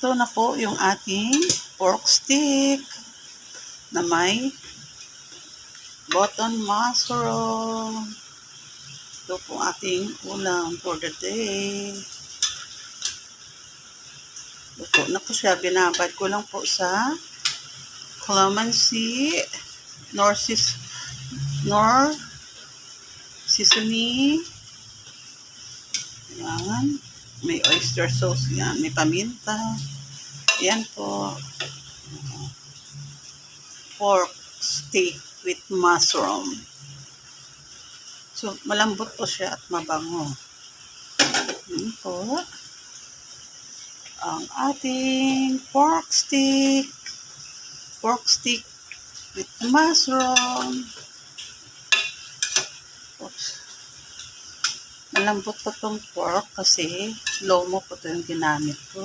ito na po yung ating pork stick na may button mushroom. Ito po ating ulam for the day. Luto na po siya. Binabad ko lang po sa calamansi, nor seasoning. Ayan. May oyster sauce yan. May paminta. Ayan po. Pork steak with mushroom. So, malambot po siya at mabango. Ayan po. Ang ating pork stick. Pork stick with mushroom. Oops. Malambot po itong pork kasi lomo po ito yung ginamit ko.